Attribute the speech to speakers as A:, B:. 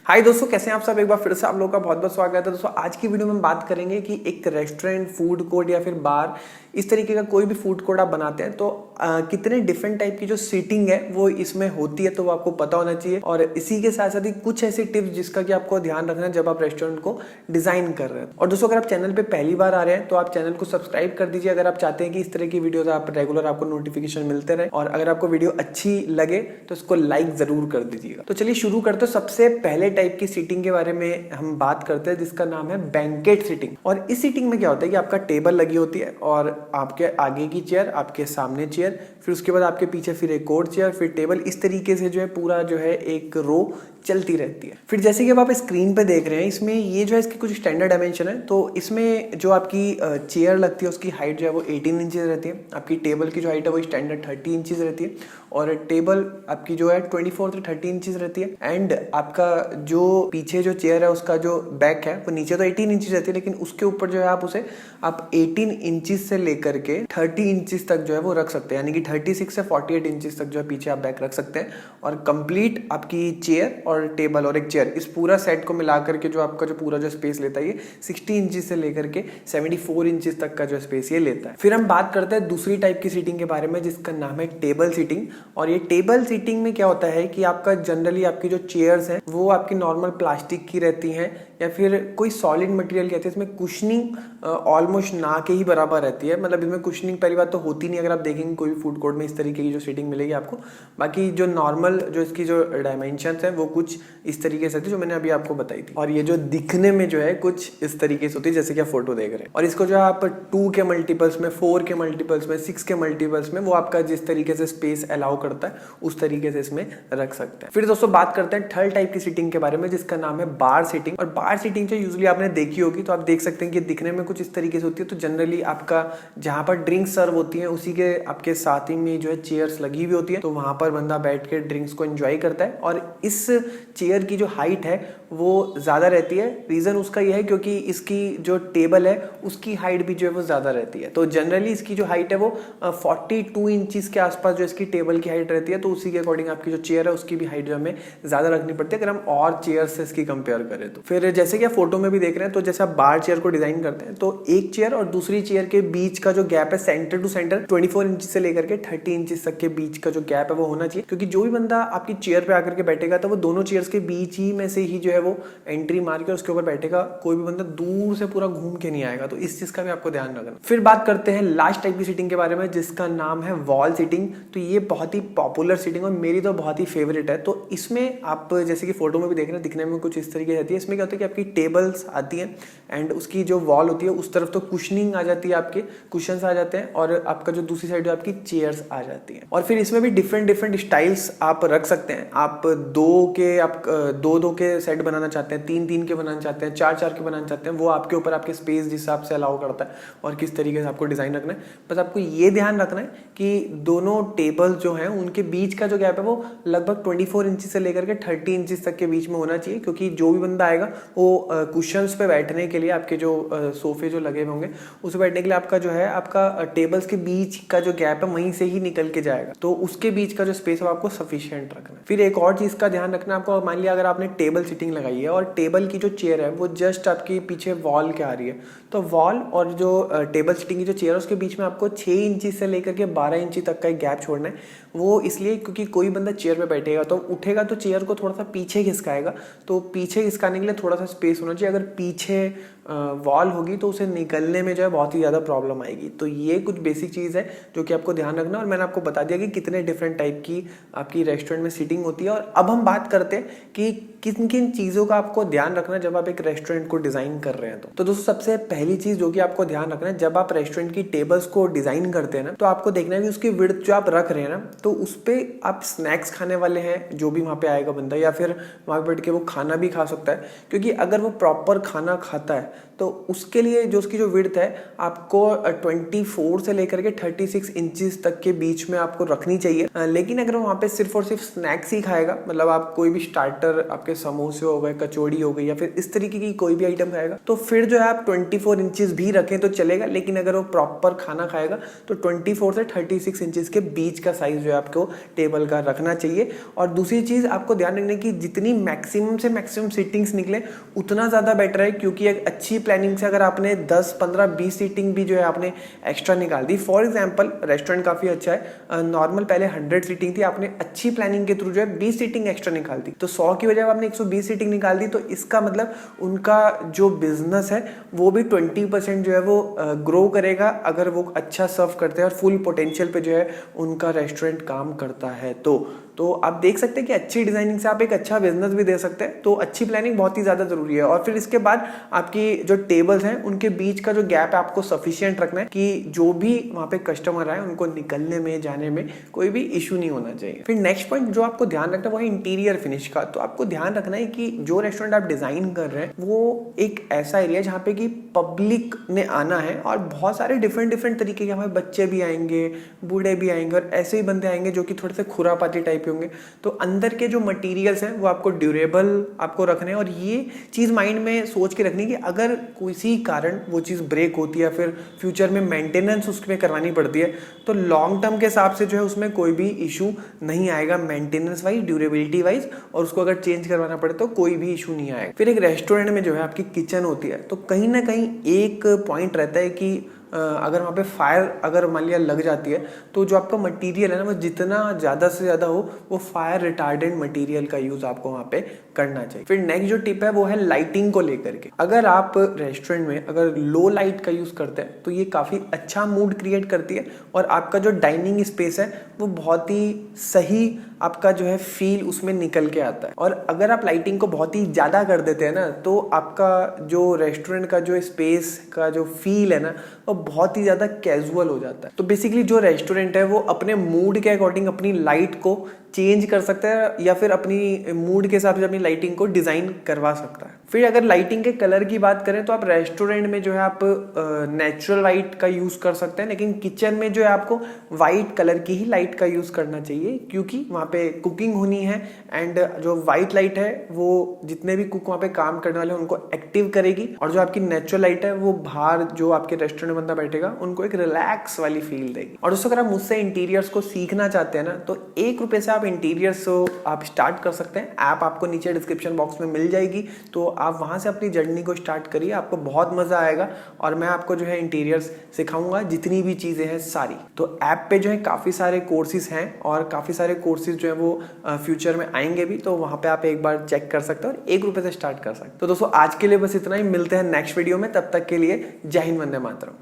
A: हाय दोस्तों, कैसे हैं आप सब। एक बार फिर से आप लोगों का बहुत बहुत स्वागत है। दोस्तों आज की वीडियो में हम बात करेंगे कि एक रेस्टोरेंट, फूड कोर्ट या फिर बार, इस तरीके का कोई भी फूड कोर्ट आप बनाते हैं तो कितने डिफरेंट टाइप की जो सीटिंग है वो इसमें होती है, तो वो आपको पता होना चाहिए। और इसी के साथ साथ ही कुछ ऐसे टिप्स जिसका कि आपको ध्यान रखना है जब आप रेस्टोरेंट को डिजाइन कर रहे हैं। और दोस्तों अगर आप चैनल पे पहली बार आ रहे हैं तो आप चैनल को सब्सक्राइब कर दीजिए अगर आप चाहते हैं कि इस तरह की वीडियोस आप रेगुलर आपको नोटिफिकेशन मिलते रहे। और अगर आपको वीडियो अच्छी लगे तो इसको लाइक जरूर कर दीजिएगा। तो चलिए शुरू करते हैं। सबसे पहले टाइप की सीटिंग के बारे में हम बात करते हैं जिसका नाम है बैंकेट सीटिंग। और इस सीटिंग में क्या होता है कि आपका टेबल लगी होती है और आपके आगे की चेयर, आपके सामने चेयर, फिर उसके बाद आपके पीछे फिर एक और चेयर, फिर टेबल, इस तरीके से जो है पूरा जो है एक रो चलती रहती है। फिर जैसे कि अब आप स्क्रीन पे देख रहे हैं, इसमें ये जो है इसकी कुछ स्टैंडर्ड डायमेंशन है। तो इसमें जो आपकी चेयर लगती है उसकी हाइट जो है वो 18 इंचेस रहती है। आपकी टेबल की जो हाइट है वो स्टैंडर्ड 30 इंचेस रहती है। और टेबल आपकी जो है 24 से 30 इंचेस रहती है। एंड आपका जो पीछे जो चेयर है उसका जो बैक है वो नीचे तो 18 इंचेस रहती है, लेकिन उसके ऊपर जो है आप उसे 18 इंचेस से लेकर के 30 इंचेस तक जो है वो रख सकते हैं। यानी कि 36 से 48 इंचेस तक जो है पीछे आप बैक रख सकते हैं। और कंप्लीट आपकी चेयर और टेबल और एक चेयर, इस पूरा सेट को मिला करके जो आपका जो पूरा जो स्पेस लेता है ये 60 इंचेस से लेकर के 74 इंचेस तक का जो स्पेस ये लेता है। फिर हम बात करते हैं दूसरी टाइप की सीटिंग के बारे में जिसका नाम है टेबल सीटिंग। और ये टेबल सीटिंग में क्या होता है कि आपका जनरली आपकी जो चेयर्स हैं वो आपकी नॉर्मल प्लास्टिक की रहती हैं या फिर कोई सॉलिड मटेरियल कहते हैं। इसमें कुशनिंग ऑलमोस्ट ना के ही बराबर रहती है। मतलब इसमें कुशनिंग पहली बात तो होती नहीं। अगर आप देखेंगे कोई भी फूड कोर्ट में इस तरीके की जो सीटिंग मिलेगी आपको, बाकी जो नॉर्मल जो इसकी जो डायमेंशंस हैं वो कुछ इस तरीके से थी जो मैंने अभी आपको बताई थी। और ये जो दिखने में जो है कुछ इस तरीके से होती है जैसे कि आप फोटो देख रहे हैं। और इसको जो आप 2 के मल्टीपल्स में, 4 के मल्टीपल्स में, 6 के मल्टीपल्स में, वो आपका जिस तरीके से स्पेस अलाउ करता है उस तरीके से इसमें रख सकते हैं। फिर दोस्तों बात करते हैं थर्ड टाइप की सीटिंग के बारे में जिसका नाम है बार सीटिंग। और बार सीटिंग जो यूजुअली आपने देखी होगी तो आप देख सकते हैं कि दिखने में कुछ इस तरीके से होती है। तो जनरली आपका जहां पर ड्रिंक्स सर्व होती है उसी के आपके साथ ही में जो है चेयर्स लगी हुई होती है, तो वहां पर बंदा बैठ के ड्रिंक्स को एंजॉय करता है। और इस चेयर की जो हाइट है वो ज्यादा रहती है। रीजन उसका यह है क्योंकि इसकी जो टेबल है उसकी हाइट भी जो है वो ज्यादा रहती है। तो जनरली इसकी जो हाइट है वो 42 इंचेस के आसपास जो इसकी टेबल की हाइट रहती है। तो उसी के अकॉर्डिंग आपकी जो चेयर है उसकी भी हाइट जो हमें ज्यादा रखनी पड़ती है अगर हम और चेयर से इसकी कंपेयर करें तो। फिर जैसे कि आप फोटो में भी देख रहे हैं, तो जैसे आप बार चेयर को डिजाइन करते हैं तो एक चेयर और दूसरी चेयर के बीच का जो गैप है सेंटर टू सेंटर 24 इंच से लेकर के 30 इंच तक के बीच का जो गैप है वो होना चाहिए। क्योंकि जो भी बंदा आपकी चेयर पे आकर के बैठेगा तो वो दोनों चेयर्स के बीच ही में से ही जो है वो एंट्री मार के उसके ऊपर बैठेगा। कोई भी बंदा दूर से पूरा घूम के नहीं आएगा। तो इस चीज का भी आपको ध्यान रखना। फिर बात करते हैं लास्ट टाइप की सीटिंग के बारे में जिसका नाम है वॉल सीटिंग। तो ये बहुत ही पॉपुलर सीटिंग और मेरी तो बहुत ही फेवरेट है। तो इसमें आप जैसे कि फोटो में भी देख रहे हैं, दिखने में कुछ इस तरीके से रहती है। इसमें क्या होता है कि आपकी टेबल्स आती है एंड उसकी जो वॉल होती है उस तरफ तो कुशनिंग आ जाती है, आपके कुशंस आ जाते हैं और आपका जो दूसरी साइड आपकी चेयर्स आ जाती हैं। और फिर इसमें भी डिफरेंट डिफरेंट स्टाइल्स आप रख सकते हैं। आप दो के सेट बनाना चाहते हैं, 3 के बनाना चाहते हैं, 4 के बनाना चाहते हैं, वो आपके ऊपर आपके स्पेस जिस हिसाब से अलाउ करता है और किस तरीके से आपको डिजाइन रखना है। बस आपको ये ध्यान रखना है कि दोनों टेबल जो है उनके बीच का जो गैप है वो लगभग 24 इंच से लेकर के 30 इंच तक के बीच में होना चाहिए। क्योंकि जो भी बंदा आएगा वो कुशंस पे बैठने के लिए, आपके जो सोफे जो लगे होंगे उस पे बैठने के लिए आपका जो है आपका टेबल्स के बीच का जो गैप है वहीं से ही निकल के जाएगा। तो उसके बीच का जो स्पेस है आपको सफिशिएंट रखना है। फिर एक और चीज का ध्यान रखना आपको, मान लिया अगर आपने टेबल सीटिंग लगाई है और टेबल की जो चेयर है वो जस्ट आपकी पीछे वॉल के आ रही है, तो वॉल और जो टेबल सीटिंग की जो चेयर है उसके बीच में आपको 6 इंच से लेकर के 12 इंच तक का एक गैप छोड़ना है। वो इसलिए क्योंकि कोई बंदा चेयर पे बैठेगा तो उठेगा तो चेयर को थोड़ा सा पीछे खिसकाएगा। तो पीछे खिसकाने के लिए थोड़ा सा स्पेस होना चाहिए। अगर पीछे वॉल होगी तो उसे निकलने में जो है बहुत ही ज़्यादा प्रॉब्लम आएगी। तो ये कुछ बेसिक चीज़ है जो कि आपको ध्यान रखना। और मैंने आपको बता दिया कि कितने डिफरेंट टाइप की आपकी रेस्टोरेंट में सीटिंग होती है। और अब हम बात करते हैं कि किन किन चीज़ों का आपको ध्यान रखना है जब आप एक रेस्टोरेंट को डिज़ाइन कर रहे हैं। तो दोस्तों सबसे पहली चीज़ जो कि आपको ध्यान रखना है जब आप रेस्टोरेंट की टेबल्स को डिज़ाइन करते हैं ना, तो आपको देखना है कि उसकी विड्थ जो आप रख रहे हैं ना, तो उस पर आप स्नैक्स खाने वाले हैं जो भी वहाँ पे आएगा बंदा, या फिर वहाँ पे बैठ के वो खाना भी खा सकता है। क्योंकि अगर वो प्रॉपर खाना खाता है तो उसके लिए जो उसकी जो विड्थ है आपको 24 से लेकर के 36 इंचेस तक के बीच में आपको रखनी चाहिए। लेकिन अगर वहाँ पे सिर्फ और सिर्फ स्नैक्स ही खाएगा, मतलब आप कोई भी स्टार्टर, आपके समोसे हो गए, कचौड़ी हो गई या फिर इस तरीके की कोई भी आइटम खाएगा, तो फिर जो है आप 24 इंचेस भी रखें तो चलेगा। लेकिन अगर वो प्रॉपर खाना खाएगा तो 24 से 36 इंचेस के बीच का साइज जो है आपको टेबल का रखना चाहिए। और दूसरी चीज आपको ध्यान रखने की, जितनी मैक्सिमम से मैक्सिमम सीटिंग्स निकले उतना ज्यादा बेटर है, क्योंकि एक अच्छी प्लानिंग से अगर आपने 10, 15, 20 सीटिंग भी जो है आपने एक्स्ट्रा निकाल दी, फॉर एग्जांपल रेस्टोरेंट काफी अच्छा है, नॉर्मल पहले 100 सीटिंग थी, आपने अच्छी प्लानिंग के थ्रू जो है 20 सीटिंग एक्स्ट्रा निकाल दी, तो 100 की वजह आपने 120 सीटिंग निकाल दी, तो इसका मतलब उनका जो बिजनेस है वो भी 20% जो है वो ग्रो करेगा अगर वो अच्छा सर्व करते हैं और फुल पोटेंशियल पे जो है उनका रेस्टोरेंट काम करता है। तो आप देख सकते हैं कि अच्छी डिजाइनिंग से आप एक अच्छा बिजनेस भी दे सकते हैं। तो अच्छी प्लानिंग बहुत ही ज्यादा जरूरी है। और फिर इसके बाद आपकी जो टेबल्स हैं उनके बीच का जो गैप है आपको सफिशिएंट रखना है कि जो भी वहां पे कस्टमर आए उनको निकलने में जाने में कोई भी इशू नहीं होना चाहिए। फिर नेक्स्ट पॉइंट जो आपको ध्यान रखना है वो है इंटीरियर फिनिश का। तो आपको ध्यान रखना है कि जो रेस्टोरेंट आप डिजाइन कर रहे हैं वो एक ऐसा एरिया जहाँ पे कि पब्लिक ने आना है और बहुत सारे डिफरेंट तरीके के हमारे बच्चे भी आएंगे, बूढ़े भी आएंगे और ऐसे ही बंदे आएंगे जो कि थोड़े से खुरापाती टाइप होंगे। तो अंदर के जो मटेरियल्स हैं वो आपको ड्यूरेबल आपको रखने हैं और ये चीज माइंड में सोच के रखनी कि अगर किसी कारण वो चीज ब्रेक होती है फिर फ्यूचर में मेंटेनेंस उसमें करवानी पड़ती है तो लॉन्ग टर्म के हिसाब से जो है उसमें कोई भी इशू नहीं आएगा मेंटेनेंस वाइज, ड्यूरेबिलिटी वाइज, और उसको अगर चेंज करवाना पड़े तो कोई भी इशू नहीं आएगा। फिर एक रेस्टोरेंट में जो है आपकी किचन होती है तो कहीं ना कहीं एक पॉइंट रहता है कि अगर वहाँ पे फायर अगर मान लिया लग जाती है तो जो आपका मटेरियल है ना वो जितना ज़्यादा से ज़्यादा हो वो फायर रिटार्डेंट मटेरियल का यूज़ आपको वहाँ पे करना चाहिए। फिर नेक्स्ट जो टिप है वो है लाइटिंग को लेकर के। अगर आप रेस्टोरेंट में अगर लो लाइट का यूज़ करते हैं तो ये काफ़ी अच्छा मूड क्रिएट करती है और आपका जो डाइनिंग स्पेस है वो बहुत ही सही आपका जो है फील उसमें निकल के आता है। और अगर आप लाइटिंग को बहुत ही ज़्यादा कर देते हैं ना तो आपका जो रेस्टोरेंट का जो स्पेस का जो फील है ना वो बहुत ही ज़्यादा कैजुअल हो जाता है। तो बेसिकली जो रेस्टोरेंट है वो अपने मूड के अकॉर्डिंग अपनी लाइट को चेंज कर सकता है या फिर अपनी मूड के हिसाब से अपनी लाइटिंग को डिज़ाइन करवा सकता है। फिर अगर लाइटिंग के कलर की बात करें तो आप रेस्टोरेंट में जो है आप नेचुरल लाइट का यूज़ कर सकते हैं, लेकिन किचन में जो है आपको वाइट कलर की ही लाइट का यूज़ करना चाहिए क्योंकि वहाँ पे कुकिंग होनी है एंड जो वाइट लाइट है वो जितने भी कुक वहाँ पे काम करने वाले हैं उनको एक्टिव करेगी और जो आपकी नेचुरल लाइट है वो बाहर जो आपके रेस्टोरेंट में बंदा बैठेगा उनको एक रिलैक्स वाली फील देगी। और दोस्तों अगर आप मुझसे इंटीरियर्स को सीखना चाहते हैं ना तो ₹1 से आप इंटीरियर्स आप स्टार्ट कर सकते हैं। ऐप आपको नीचे डिस्क्रिप्शन बॉक्स में मिल जाएगी तो आप वहां से अपनी जर्नी को स्टार्ट करिए, आपको बहुत मजा आएगा और मैं आपको जो है इंटीरियर्स सिखाऊंगा जितनी भी चीजें हैं सारी। तो ऐप पे जो है काफी सारे कोर्सेज हैं और काफी सारे कोर्सेज जो है वो फ्यूचर में आएंगे भी, तो वहां पे आप एक बार चेक कर सकते हो और ₹1 से स्टार्ट कर सकते हो। तो दोस्तों आज के लिए बस इतना ही, मिलते हैं नेक्स्ट वीडियो में, तब तक के लिए जय हिंद, वंदे मातरम।